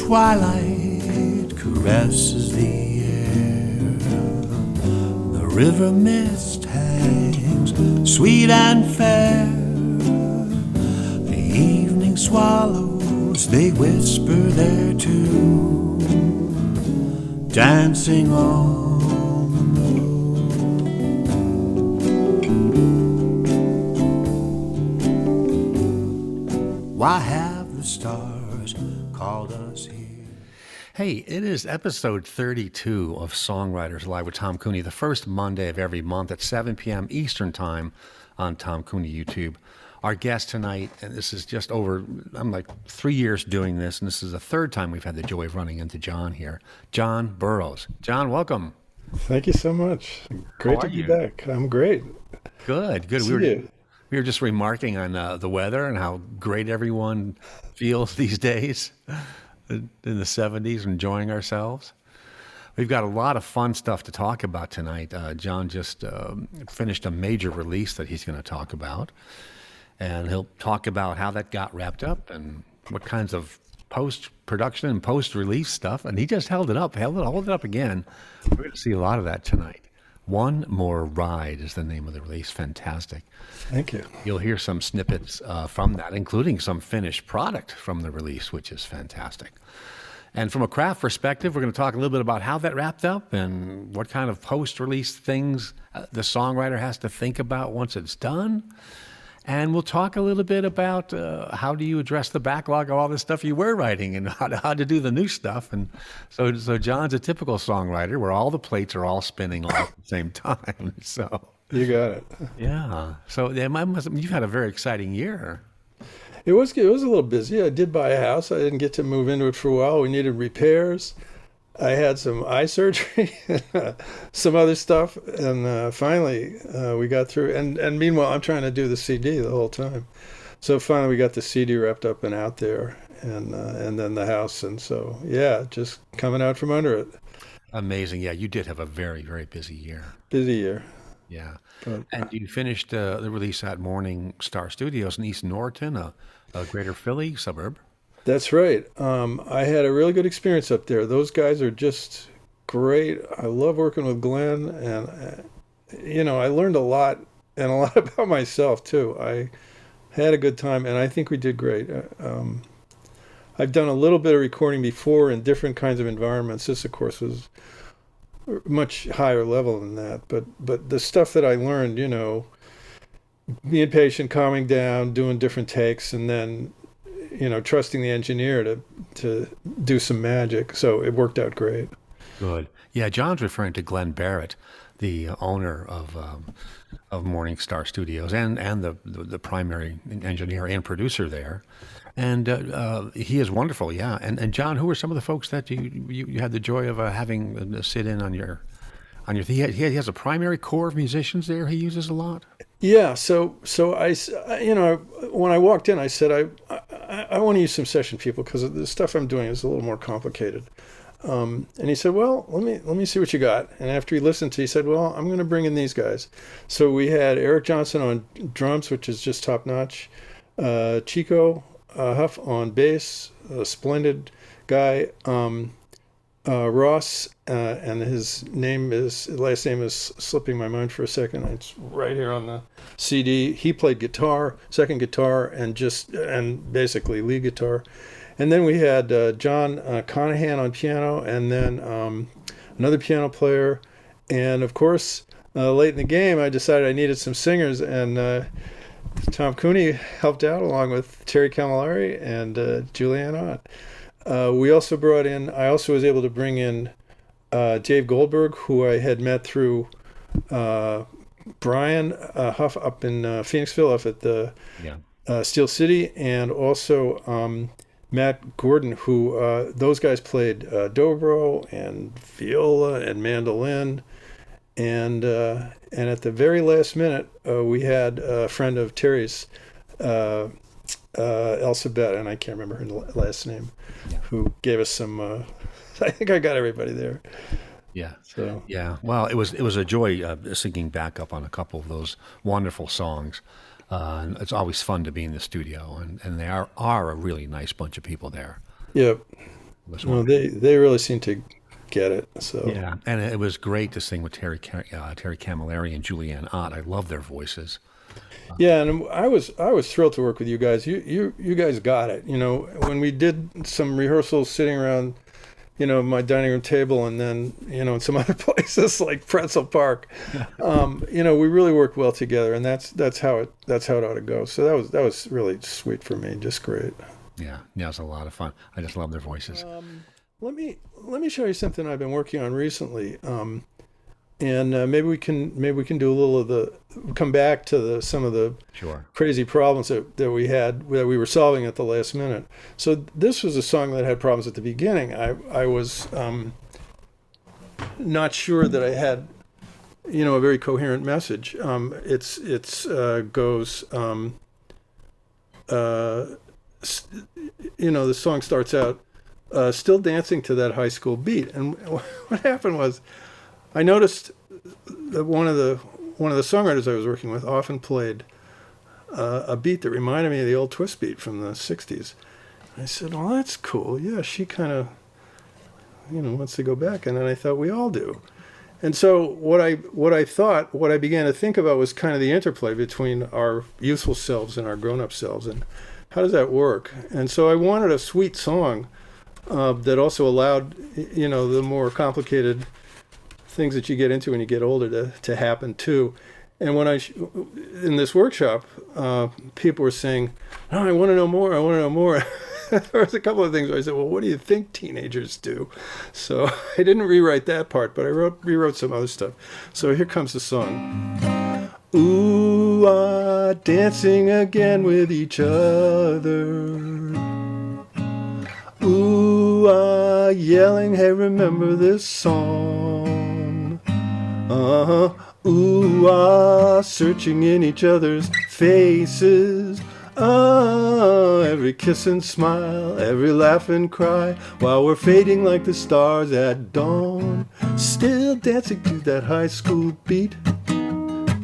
twilight caresses the air. The river mist hangs sweet and fair. The evening swallows, they whisper there too, dancing on the moon. Why have the stars called us here? Hey, it is episode 32 of Songwriters Alive with Tom Cooney, the first Monday of every month at 7 p.m. Eastern Time on Tom Cooney YouTube. Our guest tonight, and this is just over, I'm like 3 years doing this, and this is the third time we've had the joy of running into Jon here. Jon Burrowes. Jon, welcome. Thank you so much. Great to be back. I'm great. Good. We were just remarking on the weather and how great everyone feels these days in the 70s, enjoying ourselves. We've got a lot of fun stuff to talk about tonight. Jon just finished a major release that he's going to talk about, and he'll talk about how that got wrapped up and what kinds of post-production and post-release stuff. And he just held it up again. We're going to see a lot of that tonight. One More Ride is the name of the release. Fantastic. Thank you. You'll hear some snippets from that, including some finished product from the release, which is fantastic. And from a craft perspective, we're going to talk a little bit about how that wrapped up and what kind of post-release things the songwriter has to think about once it's done. And we'll talk a little bit about how do you address the backlog of all the stuff you were writing and how to do the new stuff. And so Jon's a typical songwriter where all the plates are all spinning all at the same time. So you got it. Yeah. So you've had a very exciting year. It was a little busy. I did buy a house. I didn't get to move into it for a while. We needed repairs. I had some eye surgery, some other stuff, and finally we got through. And meanwhile, I'm trying to do the CD the whole time. So finally, we got the CD wrapped up and out there, and then the house. And so, yeah, just coming out from under it. Amazing. Yeah, you did have a very, very busy year. Busy year. Yeah. And you finished the release at Morning Star Studios in East Norriton, a greater Philly suburb. That's right. I had a really good experience up there. Those guys are just great. I love working with Glenn, and I learned a lot, and a lot about myself too. I had a good time, and I think we did great. I've done a little bit of recording before in different kinds of environments. This, of course, was much higher level than that. But the stuff that I learned, being patient, calming down, doing different takes, and then trusting the engineer to do some magic. So it worked out great. Good. Yeah, Jon's referring to Glenn Barrett, the owner of Morning Star Studios and the primary engineer and producer there. And he is wonderful, yeah. And Jon, who are some of the folks that you had the joy of having sit in on your he has a primary core of musicians there he uses a lot? Yeah, so I when I walked in, I said, I want to use some session people because the stuff I'm doing is a little more complicated. And he said, well, let me see what you got. And after he listened to it, he said, well, I'm going to bring in these guys. So we had Eric Johnson on drums, which is just top notch. Chico Huff on bass, a splendid guy. Ross, and his last name is slipping my mind for a second. It's right here on the CD. He played guitar, second guitar, and basically lead guitar. And then we had John Conahan on piano, and then another piano player. And of course, late in the game, I decided I needed some singers, and Tom Cooney helped out along with Terry Camilleri and Julianne Ott. We also I also was able to bring in Dave Goldberg, who I had met through Brian Huff up in Phoenixville, up at the Steel City, and also Matt Gordon, who those guys played dobro and viola and mandolin. And at the very last minute, we had a friend of Terry's, Elsabet, and I can't remember her last name, who gave us some. I think I got everybody there. Yeah. So yeah. Well, it was a joy singing back up on a couple of those wonderful songs. And it's always fun to be in the studio, and they are a really nice bunch of people there. Yep. No, they really seem to get it. So Yeah, and it was great to sing with Terry Camilleri and Julianne Ott. I love their voices. yeah, and I was thrilled to work with you guys. You guys got it. You know, when we did some rehearsals sitting around, you know, my dining room table, and then, you know, in some other places like Pretzel Park, you know, we really worked well together, and that's how it ought to go. So that was really sweet for me, just great. Yeah, it was a lot of fun. I just love their voices. Let me show you something I've been working on recently, and maybe we can do a little of come back to some of the Sure. crazy problems that we were solving at the last minute. So this was a song that had problems at the beginning. I was not sure that I had, you know, a very coherent message. It's goes. You know, the song starts out, still dancing to that high school beat. And what happened was, I noticed that one of the songwriters I was working with often played a beat that reminded me of the old twist beat from the 60s. And I said, well, that's cool. Yeah, she kind of, you know, wants to go back. And then I thought, we all do. And so what I began to think about was kind of the interplay between our youthful selves and our grown-up selves, and how does that work? And so I wanted a sweet song that also allowed, you know, the more complicated things that you get into when you get older to happen too. And when in this workshop, people were saying, "Oh, I want to know more. I want to know more." There was a couple of things where I said, "Well, what do you think teenagers do?" So I didn't rewrite that part, but I rewrote some other stuff. So here comes the song. Ooh, ah, dancing again with each other. Ooh, ah, yelling, hey, remember this song. Uh-huh. Ooh, ah, searching in each other's faces. Ah, every kiss and smile, every laugh and cry, while we're fading like the stars at dawn. Still dancing to that high school beat,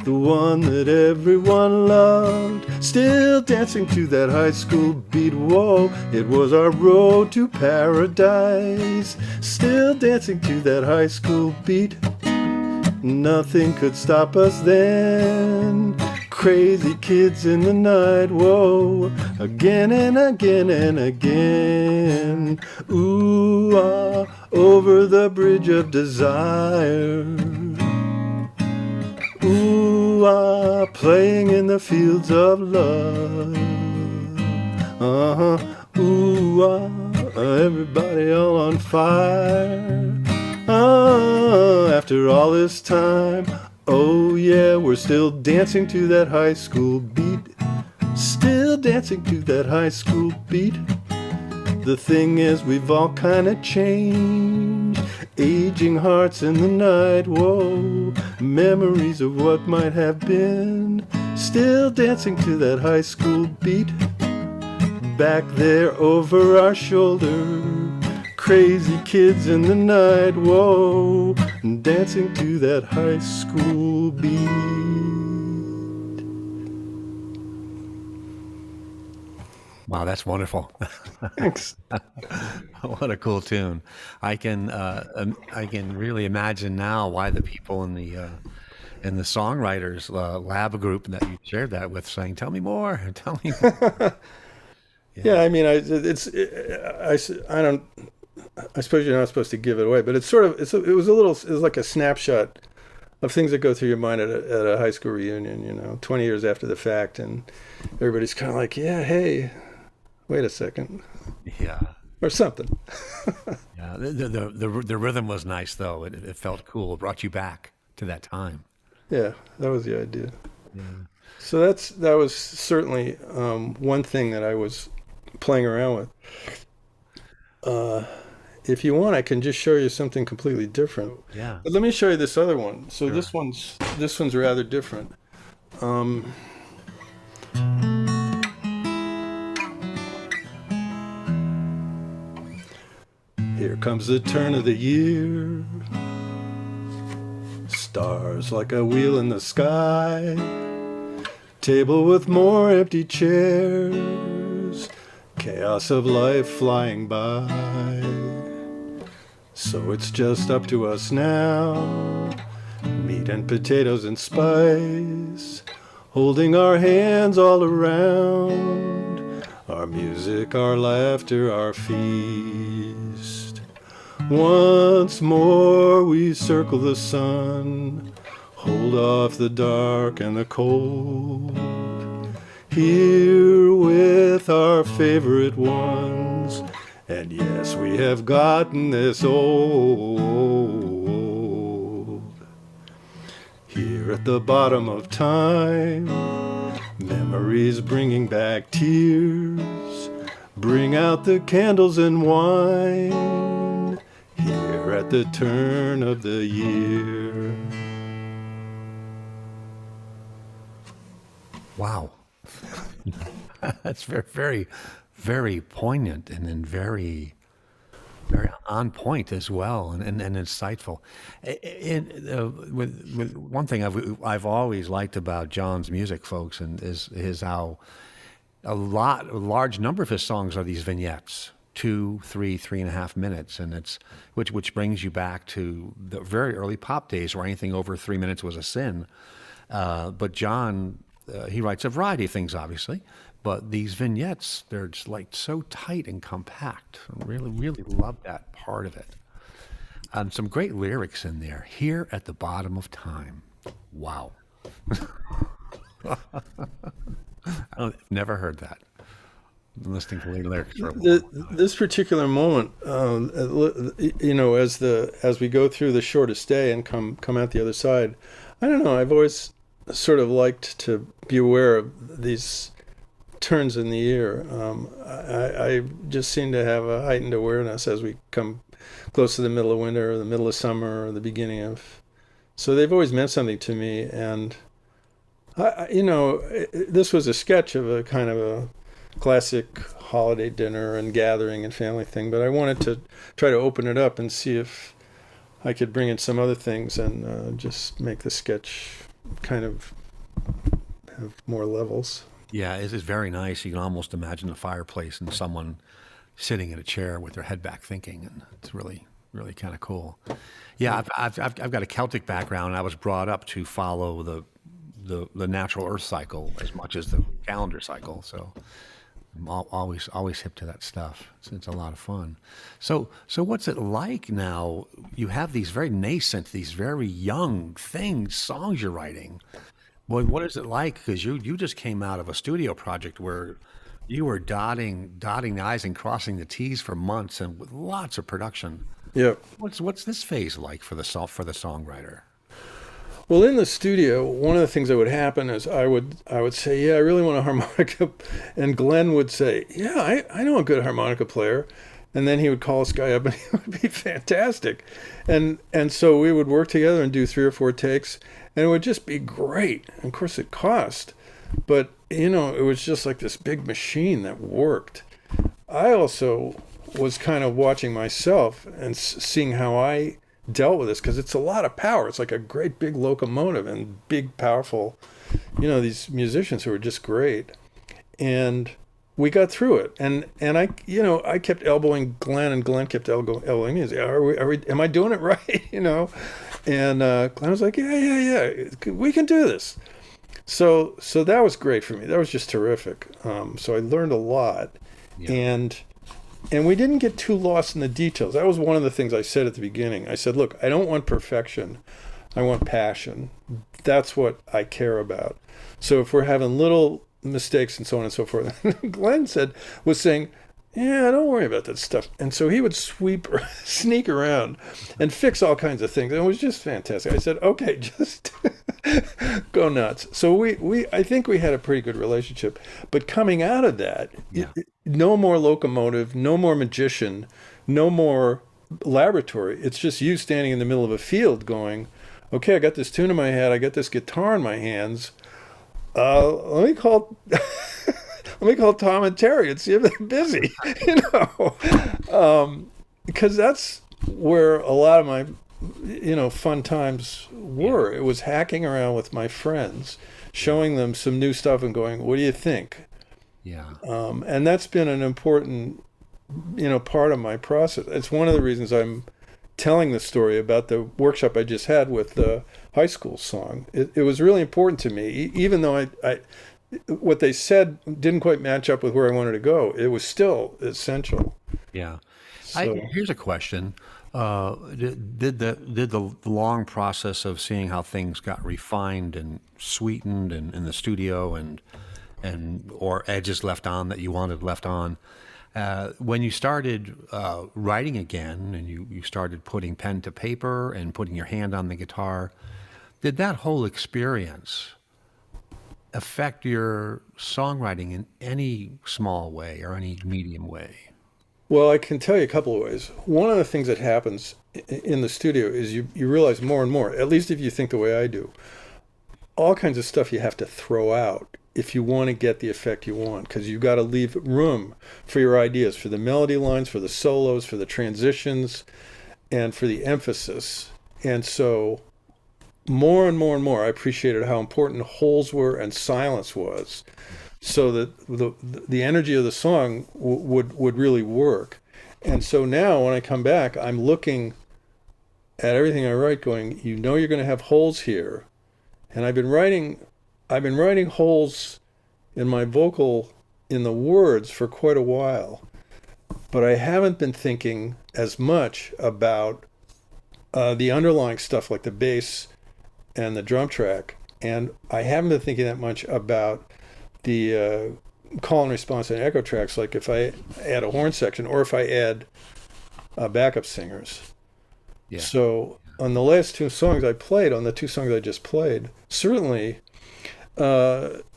the one that everyone loved. Still dancing to that high school beat. Whoa, it was our road to paradise. Still dancing to that high school beat. Nothing could stop us then. Crazy kids in the night. Whoa, again and again and again. Ooh, ah, over the bridge of desire. Ooh, ah, playing in the fields of love. Uh-huh. Ooh, ah, everybody all on fire. Ah, after all this time, oh yeah, we're still dancing to that high school beat. Still dancing to that high school beat. The thing is, we've all kind of changed. Aging hearts in the night, whoa. Memories of what might have been. Still dancing to that high school beat. Back there over our shoulder. Crazy kids in the night, whoa. Dancing to that high school beat. Wow, that's wonderful. Thanks. What a cool tune. I can really imagine now why the people in the songwriters lab group that you shared that with saying, "Tell me more, tell me more." Yeah, I mean, I suppose you're not supposed to give it away, but it was like a snapshot of things that go through your mind at a high school reunion, you know, 20 years after the fact, and everybody's kind of like, yeah, hey, wait a second. Yeah. Or something. Yeah. The rhythm was nice though. It felt cool. It brought you back to that time. Yeah, that was the idea. Yeah. So that was certainly one thing that I was playing around with. If you want, I can just show you something completely different. Yeah. But let me show you this other one. So Sure. this one's rather different. Here comes the turn of the year. Stars like a wheel in the sky. Table with more empty chairs. Chaos of life flying by. So it's just up to us now, meat and potatoes and spice, holding our hands all around, our music, our laughter, our feast. Once more we circle the sun, hold off the dark and the cold, here with our favorite ones. And yes, we have gotten this old. Here at the bottom of time, memories bringing back tears, bring out the candles and wine, here at the turn of the year. Wow. That's very, very, very poignant, and then very, very on point as well, and insightful. With one thing I've always liked about Jon's music, folks, and is how a large number of his songs are these vignettes, 2, 3, 3.5 minutes, and it's which brings you back to the very early pop days where anything over 3 minutes was a sin. But Jon, he writes a variety of things, obviously. But these vignettes, they're just like so tight and compact. I really, really love that part of it. Some great lyrics in there. Here at the bottom of time. Wow. I've never heard that. I'm listening to the lyrics for a while. This particular moment, as we go through the shortest day and come out the other side, I don't know, I've always sort of liked to be aware of these turns in the year. I just seem to have a heightened awareness as we come close to the middle of winter or the middle of summer or the beginning of. So they've always meant something to me. And, this was a sketch of a kind of a classic holiday dinner and gathering and family thing. But I wanted to try to open it up and see if I could bring in some other things and just make the sketch kind of have more levels. Yeah, it's very nice. You can almost imagine a fireplace and someone sitting in a chair with their head back thinking, and it's really, really kind of cool. Yeah, I've got a Celtic background. I was brought up to follow the natural Earth cycle as much as the calendar cycle, so I'm always hip to that stuff. It's a lot of fun. So what's it like now? You have these very nascent, these very young songs you're writing. Well, what is it like? Because you just came out of a studio project where you were dotting the I's and crossing the T's for months, and with lots of production. Yeah. What's this phase like for the songwriter? Well, in the studio, one of the things that would happen is I would say, yeah, I really want a harmonica, and Glenn would say, yeah, I know a good harmonica player, and then he would call this guy up, and he would be fantastic, and so we would work together and do 3 or 4 takes. And it would just be great. And of course, it cost. But, it was just like this big machine that worked. I also was kind of watching myself and seeing how I dealt with this, because it's a lot of power. It's like a great big locomotive and big, powerful, these musicians who are just great. And we got through it. And I kept elbowing Glenn, and Glenn kept elbowing me. He said, am I doing it right? And Glenn was like, yeah, we can do this. So that was great for me. That was just terrific. So I learned a lot. Yeah. And we didn't get too lost in the details. That was one of the things I said at the beginning. I said, look, I don't want perfection. I want passion. That's what I care about. So if we're having little mistakes and so on and so forth, Glenn was saying, yeah, don't worry about that stuff. And so he would sneak around and fix all kinds of things. And it was just fantastic. I said, okay, just go nuts. So I think we had a pretty good relationship. But coming out of that, no more locomotive, no more magician, no more laboratory. It's just you standing in the middle of a field going, okay, I got this tune in my head. I got this guitar in my hands. Let me call Tom and Terry and see if they're busy, because that's where a lot of my, fun times were. It was hacking around with my friends, showing them some new stuff and going, what do you think? Yeah. And that's been an important, part of my process. It's one of the reasons I'm telling the story about the workshop I just had with the high school song. It was really important to me, even though I what they said didn't quite match up with where I wanted to go. It was still essential. Yeah. So, Here's a question. Did the long process of seeing how things got refined and sweetened in the studio and or edges left on that you wanted left on, when you started writing again and you started putting pen to paper and putting your hand on the guitar, did that whole experience affect your songwriting in any small way or any medium way? well, I can tell you a couple of ways. One of the things that happens in the studio is you realize more and more, at least if you think the way I do, all kinds of stuff you have to throw out if you want to get the effect you want, because you've got to leave room for your ideas, for the melody lines, for the solos, for the transitions, and for the emphasis. And so more and more and more, I appreciated how important holes were and silence was, so that the energy of the song would really work. And so now when I come back, I'm looking at everything I write going, you're going to have holes here. And I've been writing holes in my vocal in the words for quite a while, but I haven't been thinking as much about the underlying stuff like the bass and the drum track, and I haven't been thinking that much about the call and response and echo tracks, like if I add a horn section or if I add backup singers. Yeah. So on the last two songs I played, on the two songs I just played, certainly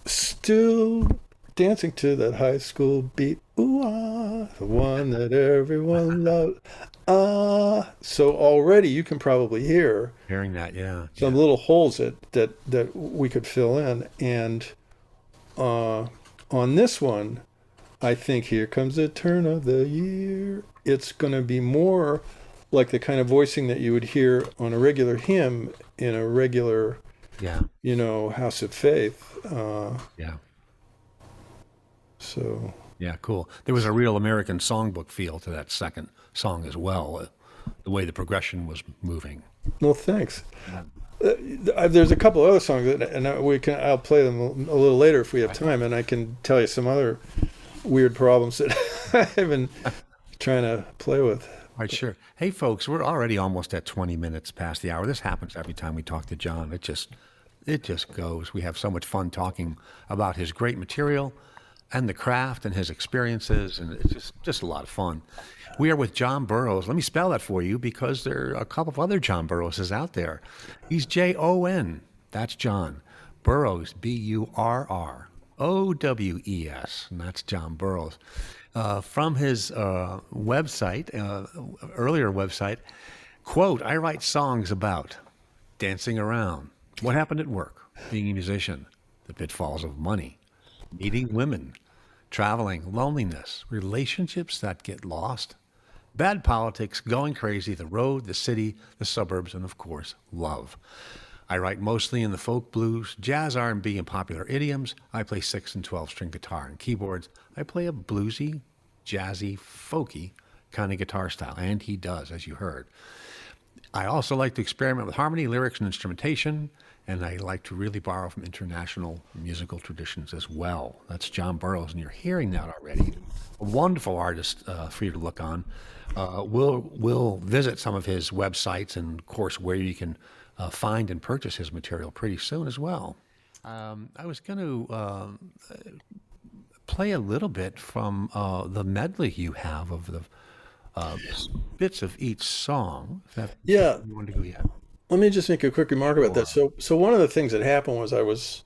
still dancing to that high school beat, ooh ah, the one that everyone loved, ah. So already you can probably Hearing that, yeah. some little holes that we could fill in. And on this one, I think here comes the turn of the year. It's going to be more like the kind of voicing that you would hear on a regular hymn in a regular, Yeah. house of faith. Yeah. So Yeah, cool. There was a real American songbook feel to that second song as well, the way the progression was moving. well, thanks. There's a couple other songs and I'll play them a little later if we have time, and I can tell you some other weird problems that I've been trying to play with. All right, sure. Hey, folks, we're already almost at 20 minutes past the hour. This happens every time we talk to Jon. It just goes. We have so much fun talking about his great material and the craft and his experiences, and it's just a lot of fun. We are with Jon Burrowes. Let me spell that for you, because there are a couple of other Jon Burrowes out there. He's Jon. That's Jon. Burrowes, Burrowes, and that's Jon Burrowes. From his website, earlier website, quote, I write songs about dancing around, what happened at work, being a musician, the pitfalls of money, meeting women, traveling, loneliness, relationships that get lost, bad politics, going crazy, the road, the city, the suburbs, and of course, love. I write mostly in the folk blues, jazz, R&B, and popular idioms. I play 6 and 12-string guitar and keyboards. I play a bluesy, jazzy, folky kind of guitar style, and he does, as you heard. I also like to experiment with harmony, lyrics, and instrumentation, and I like to really borrow from international musical traditions as well. That's Jon Burrowes, and you're hearing that already. A wonderful artist for you to look on. We'll visit some of his websites and, of course, where you can find and purchase his material pretty soon as well. I was going to play a little bit from the medley you have of the bits of each song. Yeah. You want to go yet? Let me just make a quick remark about that. So one of the things that happened was I was,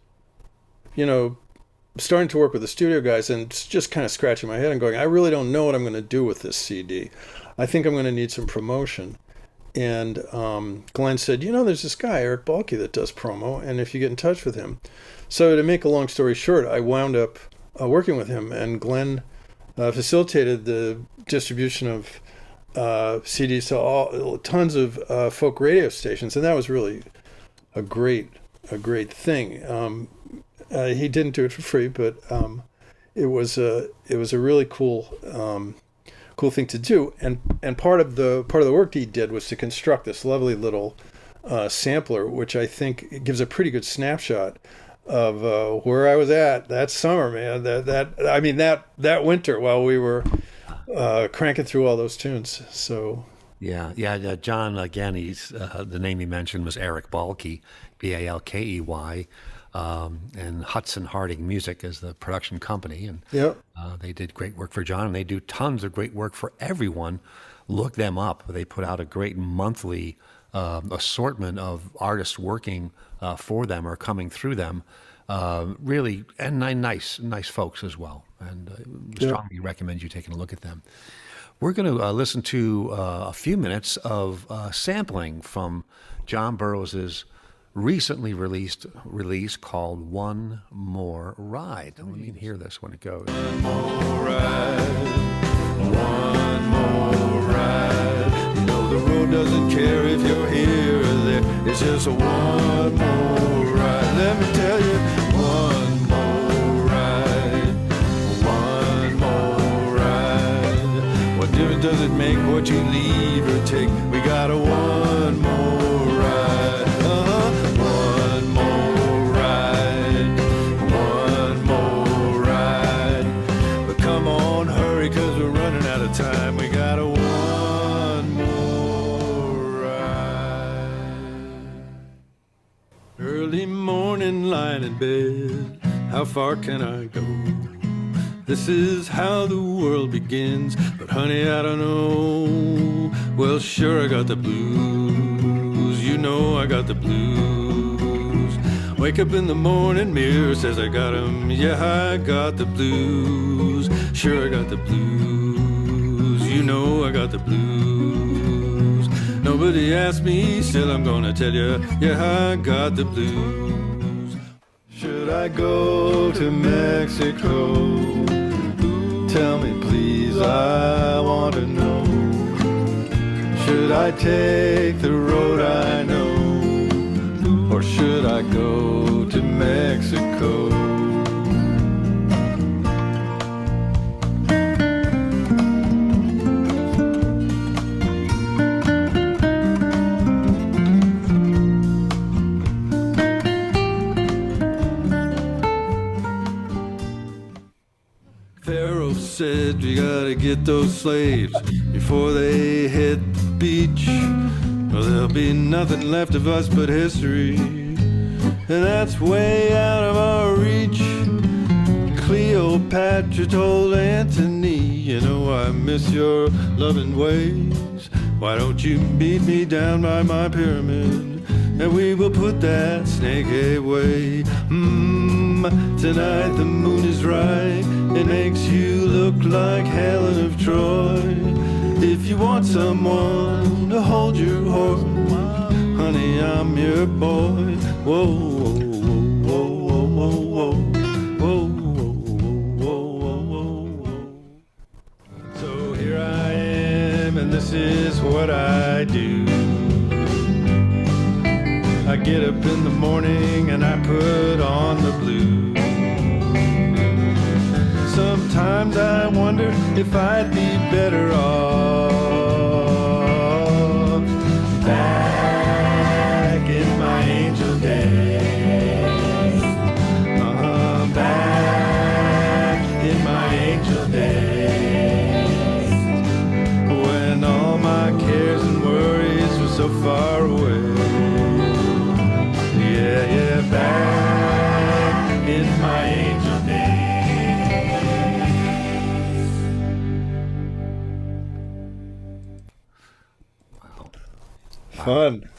starting to work with the studio guys and just kind of scratching my head and going, I really don't know what I'm going to do with this CD. I think I'm going to need some promotion. And Glenn said, there's this guy, Eric Balke, that does promo, and if you get in touch with him. So to make a long story short, I wound up working with him, and Glenn facilitated the distribution of CDs to tons of folk radio stations, and that was really a great thing. He didn't do it for free, but it was a really cool cool thing to do. And part of the work he did was to construct this lovely little sampler, which I think gives a pretty good snapshot of where I was at that summer, man. That winter while we were cranking through all those tunes. So yeah. John, again, he's the name he mentioned was Eric Balkey, Balkey, and Hudson Harding Music is the production company, and they did great work for John, and they do tons of great work for everyone. Look them up. They put out a great monthly assortment of artists working for them or coming through them. Really, and nice folks as well. And strongly recommend you taking a look at them. We're going to listen to a few minutes of sampling from Jon Burrowes' recently released release called One More Ride. Let me hear this when it goes. One more ride. You know the road doesn't care if you're here or there. It's just a one more ride. Let me tell you, one more ride. One more ride. What difference does it make what you leave or take? We got a one more ride. One more ride. One more ride. But come on, hurry, 'cause we're running out of time. We got a one more ride. Early morning, lying in bed. How far can I go? This is how the world begins. But honey, I don't know. Well, sure, I got the blues. You know I got the blues. Wake up in the morning, mirror says I got 'em. Yeah, I got the blues. Sure, I got the blues. You know I got the blues. Nobody asked me, still I'm gonna tell you. Yeah, I got the blues. Should I go to Mexico? Tell me please, I want to know. Should I take the road I know? Or should I go to Mexico? Pharaoh said you gotta get those slaves before they hit the beach. Well, there'll be nothing left of us but history, and that's way out of our reach. Cleopatra told Antony, you know I miss your loving ways. Why don't you meet me down by my pyramid, and we will put that snake away. Tonight the moon is right. It makes you look like Helen of Troy. If you want someone to hold your horse, honey, I'm your boy. Whoa, whoa, whoa, whoa, whoa, whoa, whoa, whoa, whoa, whoa. So here I am, and this is what I do. I get up in the morning and I put on the blues. Sometimes I wonder if I'd be better off back in my angel days. Back in my angel days, when all my cares and worries were so far away. Yeah, back in my angel days. Fun.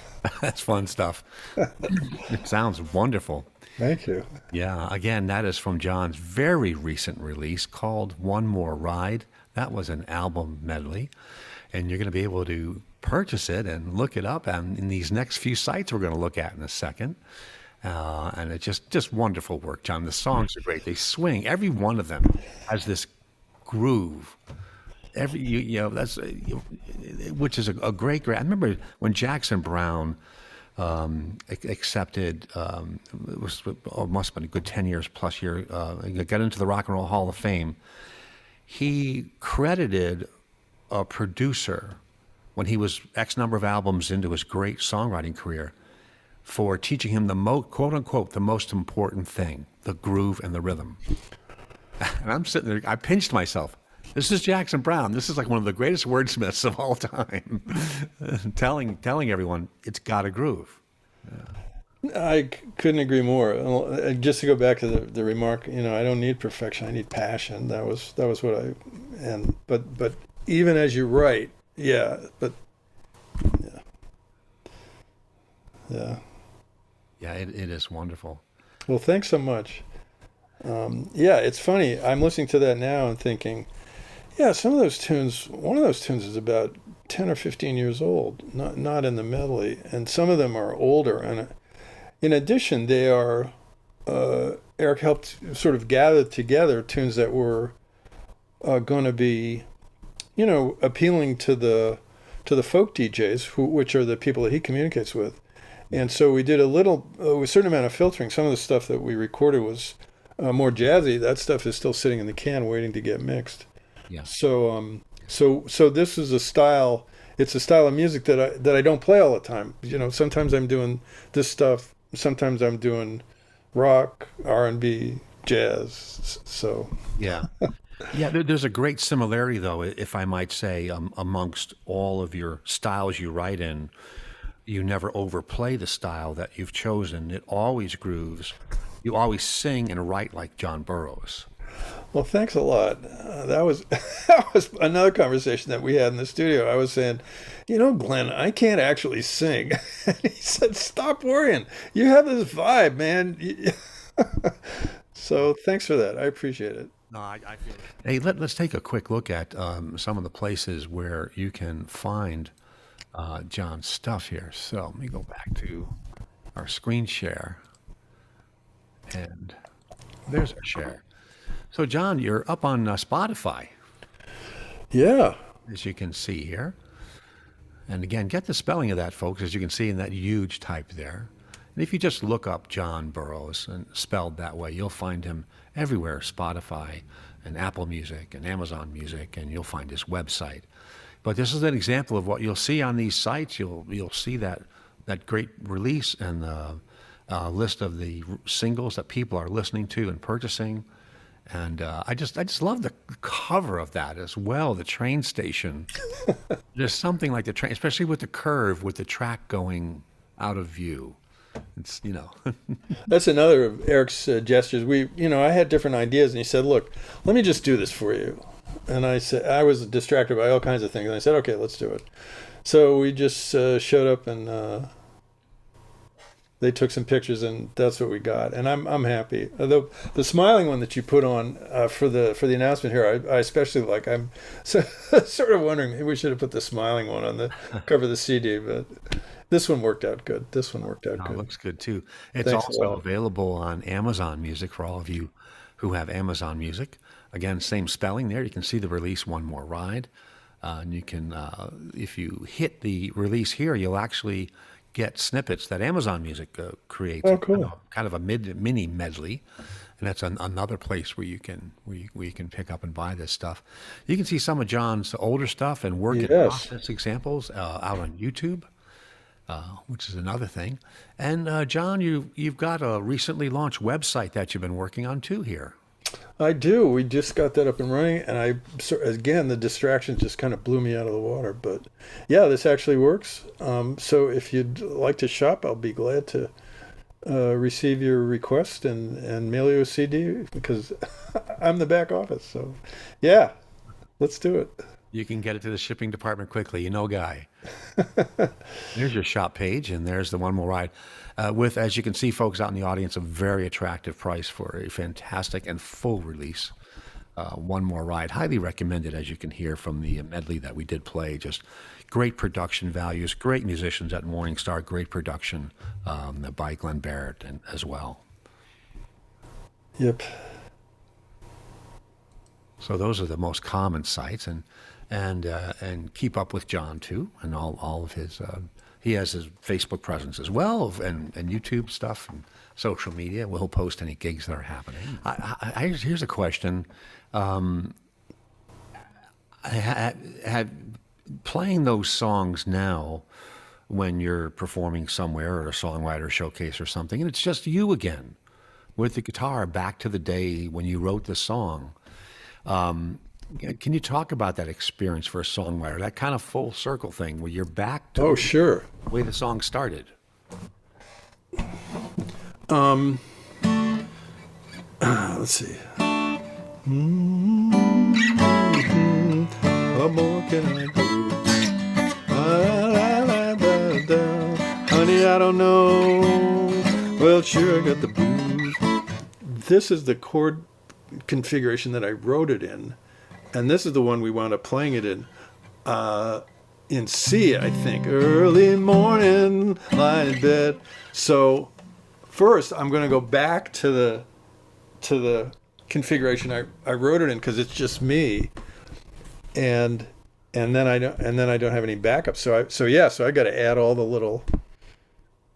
That's fun stuff. It sounds wonderful. Thank you. Yeah, again, that is from John's very recent release called One More Ride. That was an album medley, and you're going to be able to purchase it and look it up in these next few sites we're going to look at in a second. And it's just wonderful work, John. The songs are great. They swing. Every one of them has this groove. That's which is a great. I remember when Jackson Browne accepted. It must have been a good 10 years plus got into the Rock and Roll Hall of Fame. He credited a producer when he was X number of albums into his great songwriting career for teaching him the quote unquote, the most important thing, the groove and the rhythm. And I'm sitting there, I pinched myself. This is Jackson Browne. This is like one of the greatest wordsmiths of all time. telling everyone it's got a groove. I couldn't agree more. Just to go back to the remark, I don't need perfection. I need passion. That was what but even as you write, yeah. Yeah, it is wonderful. Well, thanks so much. It's funny. I'm listening to that now and thinking, some of those tunes, one of those tunes is about 10 or 15 years old, not in the medley. And some of them are older. And in addition, they are, Eric helped sort of gather together tunes that were going to be, appealing to the folk DJs, which are the people that he communicates with. And so we did a certain amount of filtering. Some of the stuff that we recorded was more jazzy. That stuff is still sitting in the can waiting to get mixed. Yeah. So this is a style. It's a style of music that I don't play all the time. Sometimes I'm doing this stuff. Sometimes I'm doing rock, R&B, jazz. So yeah. There's a great similarity, though, if I might say, amongst all of your styles you write in. You never overplay the style that you've chosen. It always grooves. You always sing and write like Jon Burrowes. Well, thanks a lot. That was another conversation that we had in the studio. I was saying, Glenn, I can't actually sing. And he said, stop worrying. You have this vibe, man. So thanks for that. I appreciate it. No, I feel it. Hey, let's take a quick look at some of the places where you can find John's stuff here. So let me go back to our screen share. And there's our share. So, John, you're up on Spotify. Yeah. As you can see here. And again, get the spelling of that, folks, as you can see in that huge type there. And if you just look up Jon Burrowes and spelled that way, you'll find him everywhere, Spotify and Apple Music and Amazon Music, and you'll find his website. But this is an example of what you'll see on these sites. You'll see that great release and the list of the singles that people are listening to and purchasing. And I just love the cover of that as well, the train station. There's something like the train, especially with the curve, with the track going out of view. It's, That's another of Eric's gestures. I had different ideas, and he said, look, let me just do this for you. And I said, I was distracted by all kinds of things. And I said, okay, let's do it. So we just showed up, and they took some pictures, and that's what we got. And I'm happy. The smiling one that you put on for the announcement here, I especially like. I'm sort of wondering, maybe we should have put the smiling one on the cover of the CD, but this one worked out good. This one worked out good. It looks good too. It's also available on Amazon Music for all of you who have Amazon Music. Again, same spelling there. You can see the release, One More Ride. And you can, if you hit the release here, you'll actually get snippets that Amazon Music creates. Oh, cool. Kind of a mini medley. And that's another place where you can pick up and buy this stuff. You can see some of John's older stuff and work in process examples out on YouTube, which is another thing. And John, you've got a recently launched website that you've been working on too here. I do. We just got that up and running, and again, the distractions just kind of blew me out of the water. But yeah, this actually works. So if you'd like to shop, I'll be glad to receive your request and mail you a CD, because I'm the back office. So yeah, let's do it. You can get it to the shipping department quickly. Guy. There's your shop page, and there's the One More Ride. With, as you can see, folks out in the audience, a very attractive price for a fantastic and full release. One More Ride, highly recommended, as you can hear from the medley that we did play. Just great production values, great musicians at Morningstar, great production by Glenn Barrett as well. Yep. So those are the most common sites, and keep up with John too, and all of his. He has his Facebook presence as well, and YouTube stuff and social media. We'll post any gigs that are happening. Here's a question. had playing those songs now when you're performing somewhere at a songwriter showcase or something, and it's just you again with the guitar back to the day when you wrote the song. Can you talk about that experience for a songwriter, that kind of full circle thing where you're back to sure, the way the song started? Let's see. What more can I do? Honey, I don't know. Well, sure, I got the blues. This is the chord configuration that I wrote it in, and this is the one we wound up playing it in C, I think. Early morning, lying in bed. So first, I'm going to go back to the configuration I wrote it in, because it's just me, and then I don't have any backup. So I got to add all the little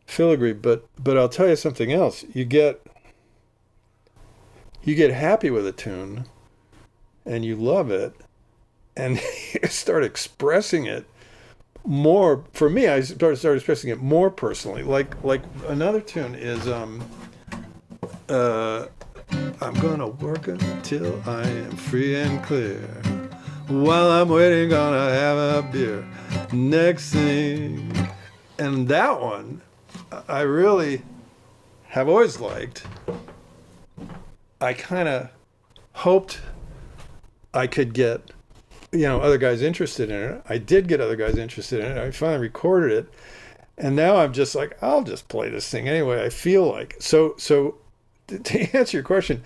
filigree. But I'll tell you something else. You get happy with a tune, and you love it, and you start expressing it more. For me, I started expressing it more personally. Like another tune is I'm gonna work until I am free and clear. While I'm waiting, gonna have a beer. Next thing, and that one I really have always liked. I kind of hoped I could get, other guys interested in it. I did get other guys interested in it. I finally recorded it, and now I'm just like, I'll just play this thing anyway I feel like. So to answer your question,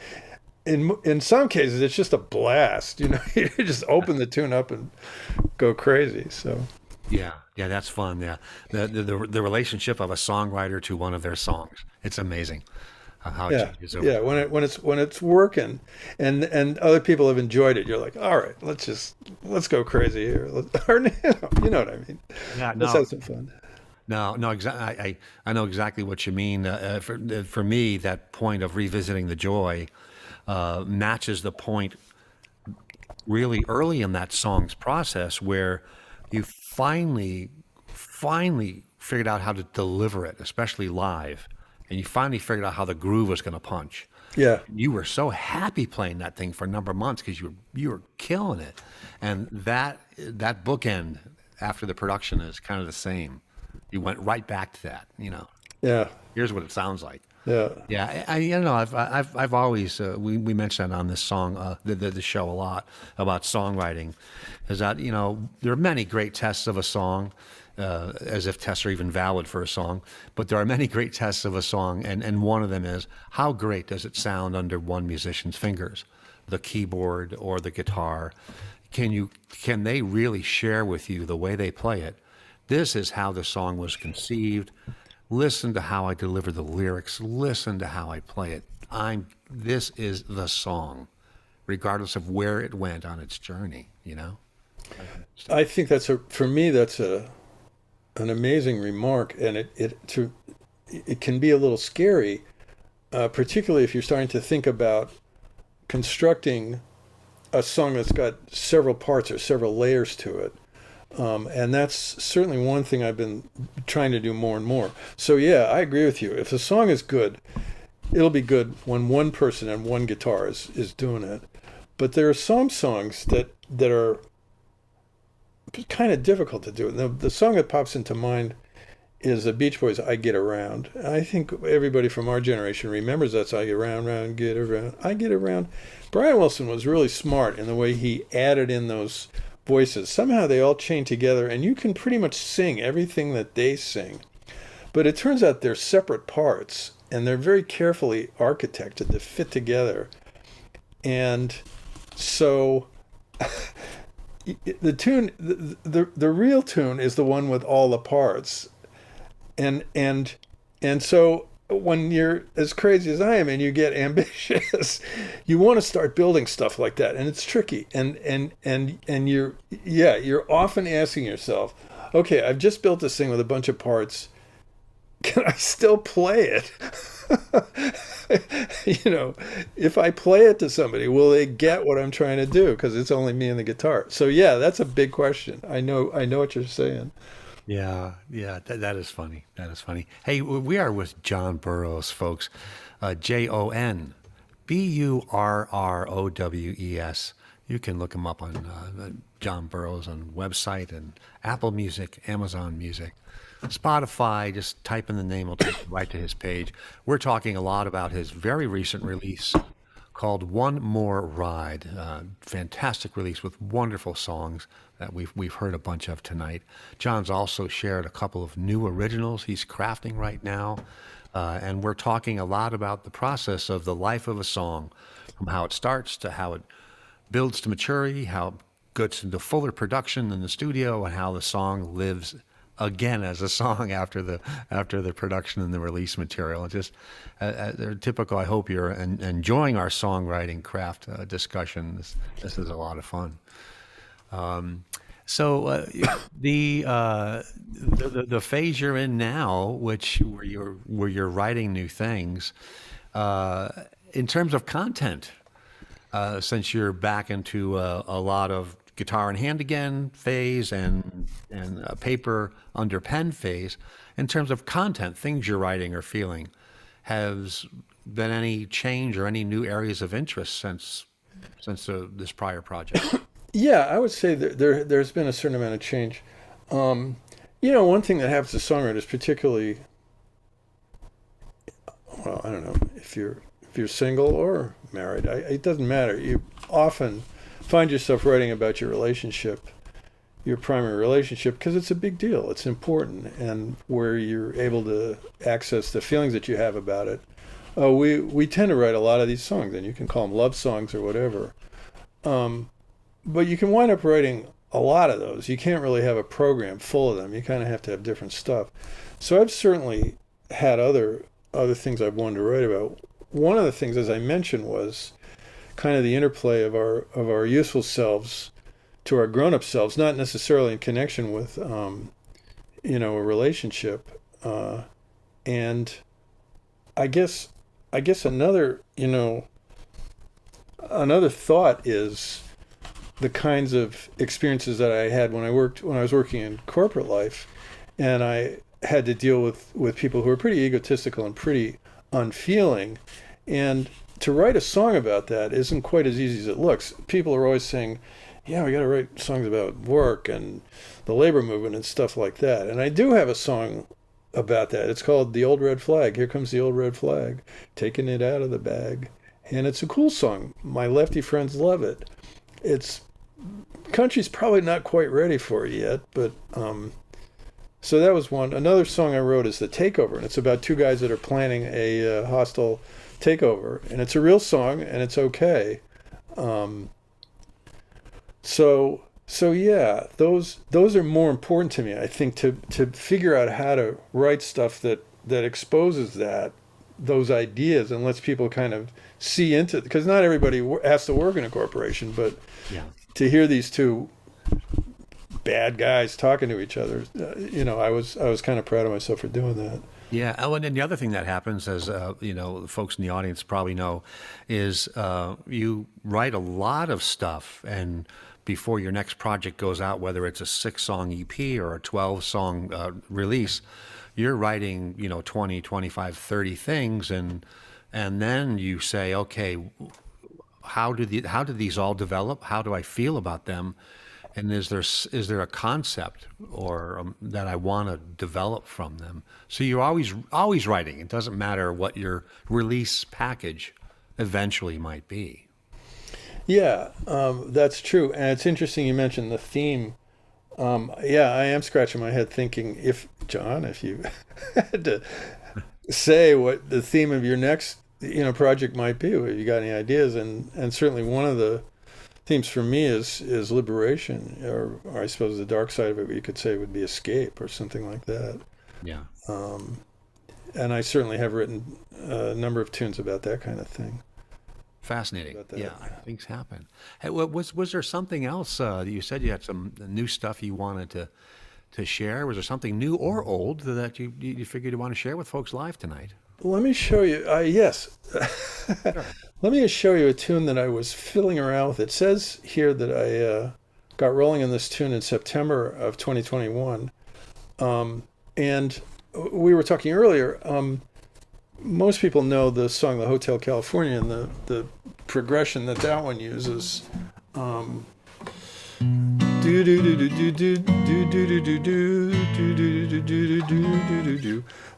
in some cases it's just a blast. You just open the tune up and go crazy. So yeah, that's fun. Yeah, the relationship of a songwriter to one of their songs, it's amazing how it changes over. Yeah, when it's working, and other people have enjoyed it, you're like, all right, let's go crazy here. You know what I mean? Yeah, let's have some fun. No, exactly. I know exactly what you mean. For me, that point of revisiting the joy matches the point really early in that song's process, where you finally figured out how to deliver it, especially live, and you finally figured out how the groove was going to punch. Yeah, you were so happy playing that thing for a number of months because you were killing it, and that bookend after the production is kind of the same. You went right back to that, Yeah. Here's what it sounds like. Yeah. Yeah. I've always we mentioned that on this song, the show a lot about songwriting, is that there are many great tests of a song, as if tests are even valid for a song, but there are many great tests of a song, and one of them is how great does it sound under one musician's fingers, the keyboard or the guitar. Can they really share with you the way they play it? This is how the song was conceived. Listen to how I deliver the lyrics. Listen to how I play it. This is the song, regardless of where it went on its journey, I think for me, that's an amazing remark, and it can be a little scary, particularly if you're starting to think about constructing a song that's got several parts or several layers to it. And that's certainly one thing I've been trying to do more and more. So yeah, I agree with you. If the song is good, it'll be good when one person and one guitar is doing it. But there are some songs that are kind of difficult to do. The song that pops into mind is the Beach Boys' I Get Around. I think everybody from our generation remembers that song, I get around, round, get around, I get around. Brian Wilson was really smart in the way he added in those voices. Somehow they all chain together, and you can pretty much sing everything that they sing. But it turns out they're separate parts, and they're very carefully architected to fit together. And so the tune, the real tune is the one with all the parts. And so when you're as crazy as I am and you get ambitious, you want to start building stuff like that, and it's tricky. And you're often asking yourself, okay, I've just built this thing with a bunch of parts. Can I still play it? You know, if I play it to somebody, will they get what I'm trying to do? Because it's only me and the guitar. So yeah, that's a big question. I know what you're saying. Yeah, yeah, that is funny. That is funny. Hey, we are with Jon Burrowes, folks. Jon Burrowes. You can look him up on Jon Burrowes on website and Apple Music, Amazon Music, Spotify. Just type in the name, it'll take you right to his page. We're talking a lot about his very recent release called One More Ride. Fantastic release with wonderful songs that we've heard a bunch of tonight. John's also shared a couple of new originals he's crafting right now. And we're talking a lot about the process of the life of a song, from how it starts to how it builds to maturity, how it gets into fuller production in the studio, and how the song lives again as a song after the production and the release material. It's just they're typical. I hope you're enjoying our songwriting craft discussion. This is a lot of fun. So the phase you're in now, where you're writing new things, in terms of content, since you're back into a lot of guitar in hand again phase and paper under pen phase, in terms of content, things you're writing or feeling, has been any change or any new areas of interest since this prior project? Yeah, I would say that there's been a certain amount of change. You know, one thing that happens to songwriters, particularly, well, I don't know if you're single or married, it doesn't matter. You often find yourself writing about your relationship, your primary relationship, because it's a big deal. It's important, and where you're able to access the feelings that you have about it. We tend to write a lot of these songs, and you can call them love songs or whatever. But you can wind up writing a lot of those. You can't really have a program full of them. You kind of have to have different stuff. So I've certainly had other things I've wanted to write about. One of the things, as I mentioned, was kind of the interplay of our youthful selves to our grown-up selves, not necessarily in connection with you know, a relationship. And I guess another thought is the kinds of experiences that I had when I was working in corporate life, and I had to deal with people who were pretty egotistical and pretty unfeeling. And to write a song about that isn't quite as easy as it looks. People are always saying, yeah, we got to write songs about work and the labor movement and stuff like that. And I do have a song about that. It's called The Old Red Flag. Here comes the old red flag, taking it out of the bag. And it's a cool song. My lefty friends love it. Country's probably not quite ready for it yet, but so that was one. Another song I wrote is The Takeover, and it's about two guys that are planning a hostile takeover, and it's a real song, and it's okay. So yeah, those are more important to me, I think, to figure out how to write stuff that exposes those ideas and lets people kind of see into it, because not everybody has to work in a corporation, but Yeah. To hear these two bad guys talking to each other, you know, I was kind of proud of myself for doing that. Yeah. Oh, and then the other thing that happens, as you know, the folks in the audience probably know, is you write a lot of stuff, and before your next project goes out, whether it's a 6-song EP or a 12-song release, you're writing, 20, 25, 30 things, and then you say, okay, how do these all develop? How do I feel about them? And is there a concept or that I want to develop from them? So you're always writing. It doesn't matter what your release package eventually might be. Yeah, that's true. And it's interesting you mentioned the theme. Yeah, I am scratching my head thinking, if you had to say what the theme of your next project might be, if you got any ideas, and certainly one of the themes for me is liberation, or I suppose the dark side of it, you could say, would be escape or something like that. Yeah. And I certainly have written a number of tunes about that kind of thing. Fascinating. Yeah, things happen. Hey, was there something else? You said you had some new stuff you wanted to share? Was there something new or old that you figured you want to share with folks live tonight? Let me show you. Yes. Sure. Let me just show you a tune that I was fiddling around with. It says here that I got rolling in this tune in September of 2021. And we were talking earlier. Most people know the song, The Hotel California, and the progression that one uses.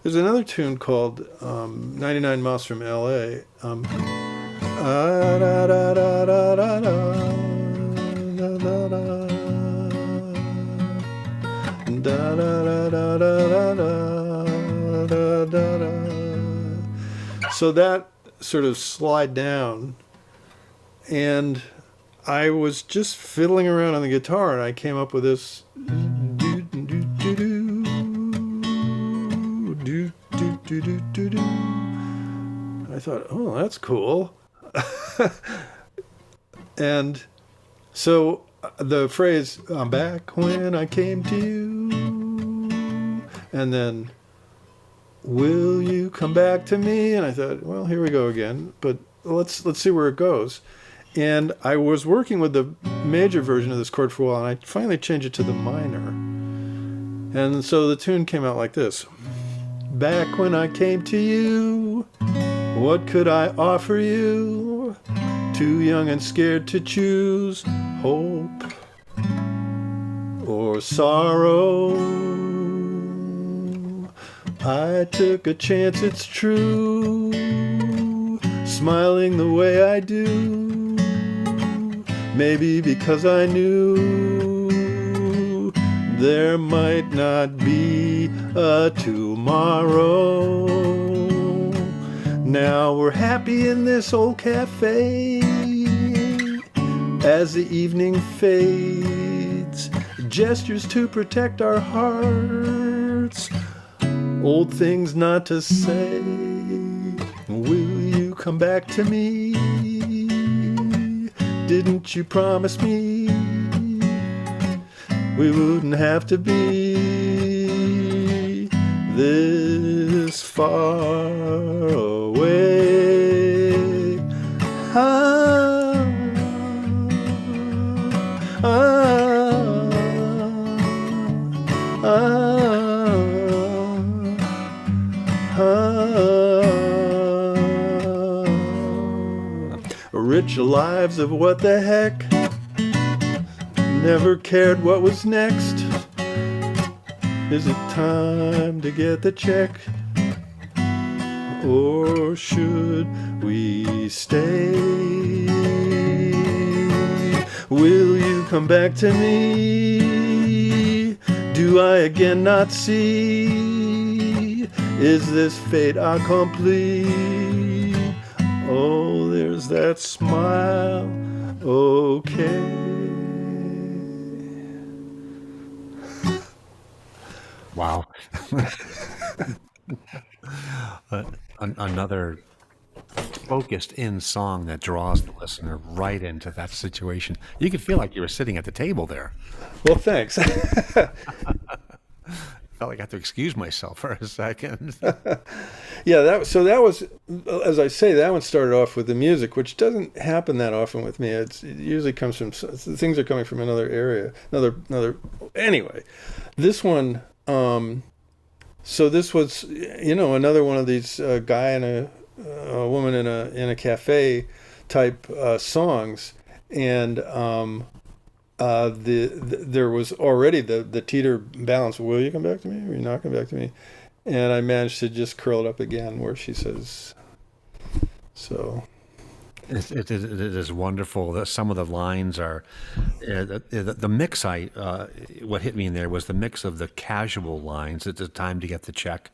There's another tune called 99 Miles from LA. So that sort of slide down, and I was just fiddling around on the guitar, and I came up with this. I thought, oh, that's cool. And so the phrase, I'm back when I came to you, and then, will you come back to me? And I thought, well, here we go again, but let's see where it goes. And I was working with the major version of this chord for a while, and I finally changed it to the minor. And so the tune came out like this. Back when I came to you, what could I offer you? Too young and scared to choose hope or sorrow. I took a chance, it's true, smiling the way I do. Maybe because I knew there might not be a tomorrow. Now we're happy in this old cafe as the evening fades. Gestures to protect our hearts, old things not to say. Will you come back to me? Didn't you promise me we wouldn't have to be this far away? Rich lives of what the heck, never cared what was next. Is it time to get the check, or should we stay? Will you come back to me? Do I again not see? Is this fate accompli? Oh, there's that smile, okay. Wow. Another focused in song that draws the listener right into that situation. You could feel like you were sitting at the table there. Well, thanks. Felt like I had to excuse myself for a second. Yeah, that was, as I say, that one started off with the music, which doesn't happen that often with me. It usually comes from, things are coming from another area, anyway. This one, so this was, another one of these guy and a woman in a cafe type songs, and there was already the teeter balance. Will you come back to me, or are you not come back to me? And I managed to just curl it up again where she says, so. It is wonderful. Some of the lines are, the mix, what hit me in there was the mix of the casual lines, it's a time to get the check,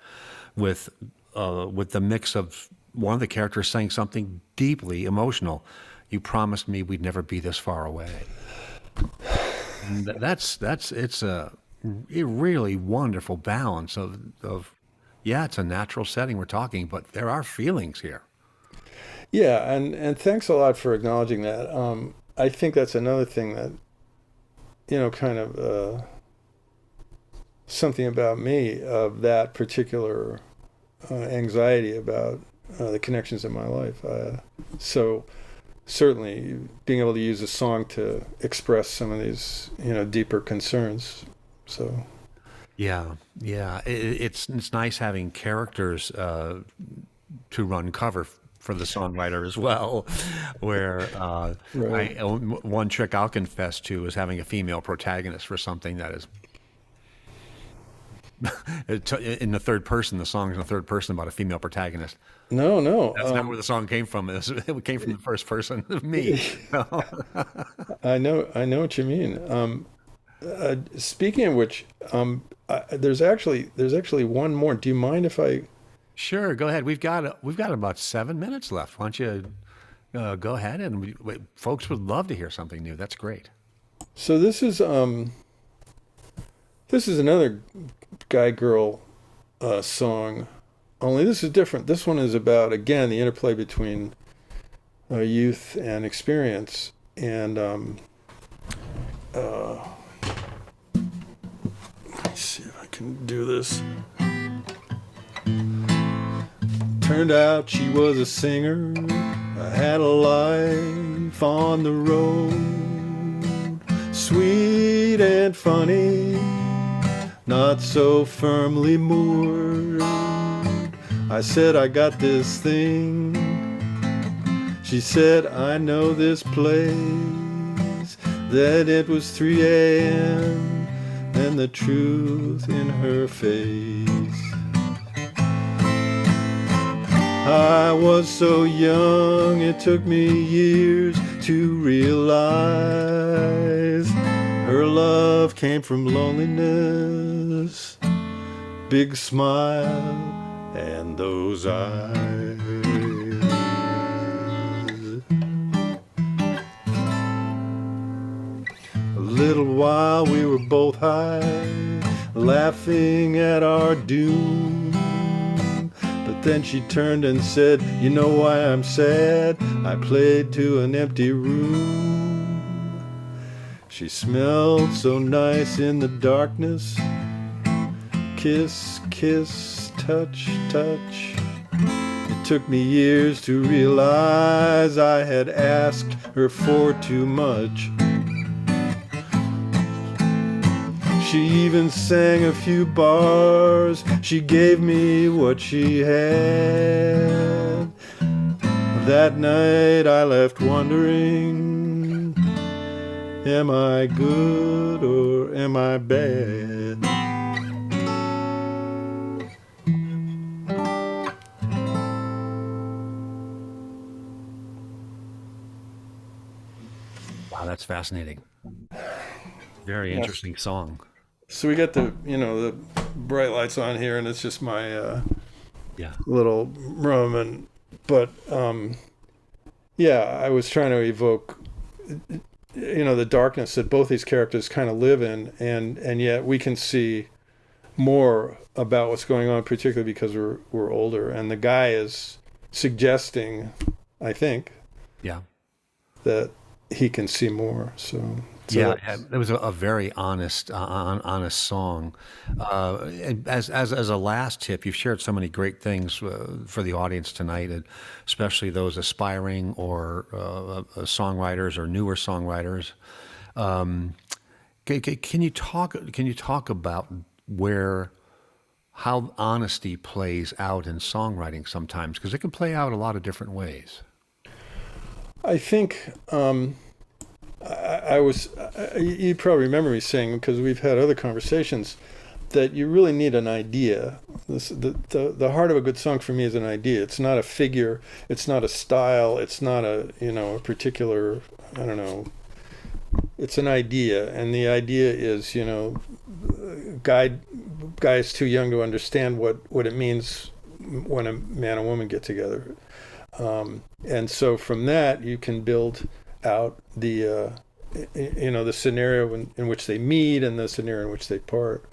with the mix of one of the characters saying something deeply emotional. You promised me we'd never be this far away. And it's a really wonderful balance of it's a natural setting we're talking, but there are feelings here. Yeah, and thanks a lot for acknowledging that. I think that's another thing that, kind of something about me of that particular anxiety about the connections in my life. So certainly being able to use a song to express some of these, deeper concerns. So. Yeah. It's nice having characters to run cover for the songwriter as well, where Right. one trick I'll confess to is having a female protagonist for something that is in the third person. The song's in the third person about a female protagonist. No. That's not where the song came from. It came from the first person, me. I know what you mean. Speaking of which, there's actually one more. Do you mind if I? Sure, go ahead. We've got about 7 minutes left. Why don't you go ahead, and folks would love to hear something new. That's great. So this is another guy girl song, only this is different. This one is about, again, the interplay between youth and experience. And let's see if I can do this. Turned out she was a singer. I had a life on the road, sweet and funny, not so firmly moored. I said, I got this thing. She said, I know this place. That it was 3 a.m. and the truth in her face. I was so young, it took me years to realize her love came from loneliness, big smile, and those eyes. A little while we were both high, laughing at our doom. Then she turned and said, you know why I'm sad? I played to an empty room. She smelled so nice in the darkness. Kiss, kiss, touch, touch. It took me years to realize I had asked her for too much. She even sang a few bars. She gave me what she had. That night I left wondering, am I good or am I bad? Wow, that's fascinating. Very interesting song. So we got the bright lights on here, and it's just my little room, but I was trying to evoke the darkness that both these characters kind of live in, and yet we can see more about what's going on, particularly because we're older, and the guy is suggesting, I think, that he can see more. So it was a very honest song. As a last tip, you've shared so many great things for the audience tonight, and especially those aspiring or songwriters or newer songwriters. Can you talk about how honesty plays out in songwriting sometimes? Because it can play out a lot of different ways. I think. You probably remember me saying, because we've had other conversations, that you really need an idea. The heart of a good song for me is an idea. It's not a figure. It's not a style. It's not a particular, I don't know. It's an idea, and the idea is, guys too young to understand what it means when a man and woman get together. And so from that, you can build out the scenario in which they meet and the scenario in which they part.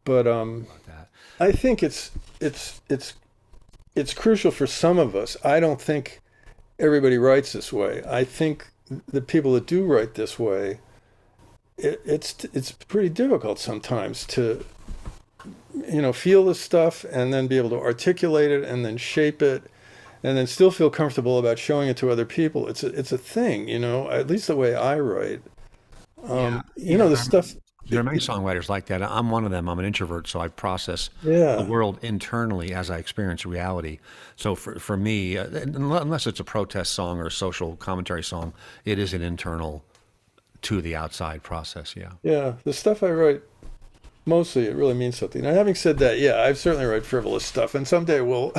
But I think it's crucial for some of us. I don't think everybody writes this way. I think the people that do write this way, it's pretty difficult sometimes to feel the stuff and then be able to articulate it and then shape it and then still feel comfortable about showing it to other people. It's a thing, at least the way I write. The stuff. There are many songwriters like that. I'm one of them. I'm an introvert, so I process the world internally as I experience reality. So for me, unless it's a protest song or a social commentary song, it is an internal to the outside process, yeah. Yeah, the stuff I write, mostly it really means something. Now, having said that, yeah, I certainly write frivolous stuff, and someday we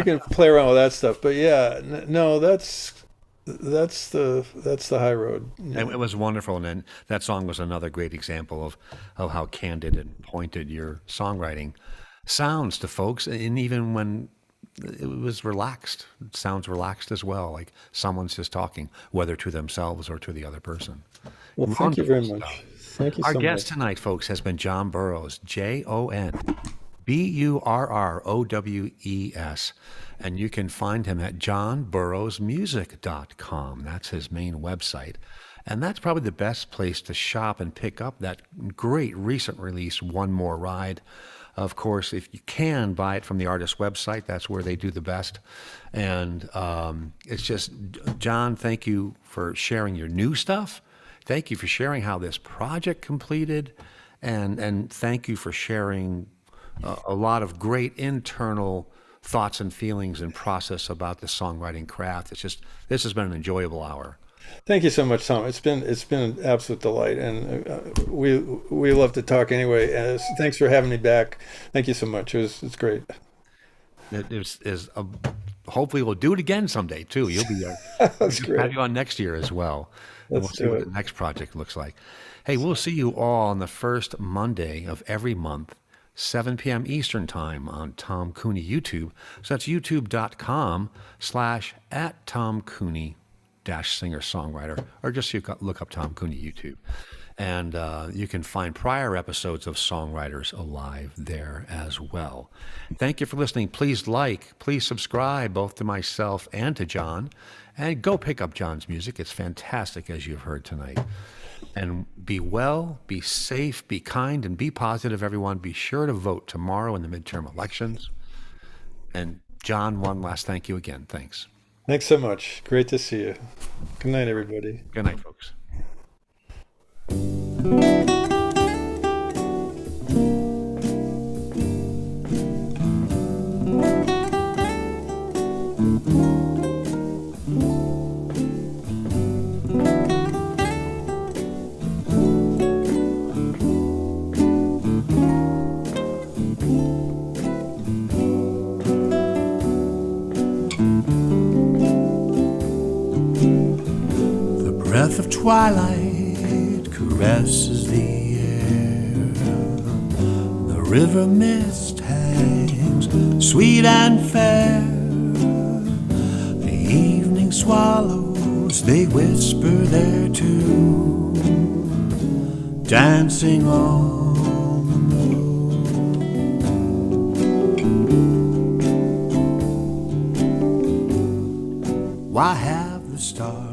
can play around with that stuff. But yeah, no, that's the high road. Yeah. And it was wonderful, and then that song was another great example of how candid and pointed your songwriting sounds to folks, and even when it was relaxed, it sounds relaxed as well, like someone's just talking, whether to themselves or to the other person. Well, thank you very much. Thank you so much. Our guest tonight, folks, has been Jon Burrowes, JonBurrowes, and you can find him at jonburrowesmusic.com. That's his main website. And that's probably the best place to shop and pick up that great recent release, One More Ride. Of course, if you can buy it from the artist's website, that's where they do the best. And it's just, Jon, thank you for sharing your new stuff. Thank you for sharing how this project completed. And thank you for sharing a lot of great internal thoughts and feelings and process about the songwriting craft. This has been an enjoyable hour. Thank you so much, Tom. It's been an absolute delight, and we love to talk anyway. Thanks for having me back. Thank you so much. It's great. Hopefully we'll do it again someday too. You'll be That's great. Have you on next year as well. And we'll see what the next project looks like. Hey, we'll see you all on the first Monday of every month, 7 p.m. Eastern Time on Tom Cooney YouTube. So that's youtube.com/@TomCooney-Singer-Songwriter, or just look up Tom Cooney YouTube. And you can find prior episodes of Songwriters Alive there as well. Thank you for listening. Please subscribe both to myself and to Jon. And go pick up Jon's music. It's fantastic, as you've heard tonight. And be well, be safe, be kind, and be positive, everyone. Be sure to vote tomorrow in the midterm elections. And Jon, one last thank you again. Thanks. Thanks so much. Great to see you. Good night, everybody. Good night, folks. Breath of twilight caresses the air. The river mist hangs sweet and fair. The evening swallows, they whisper their tune, dancing on the moon. Why have the stars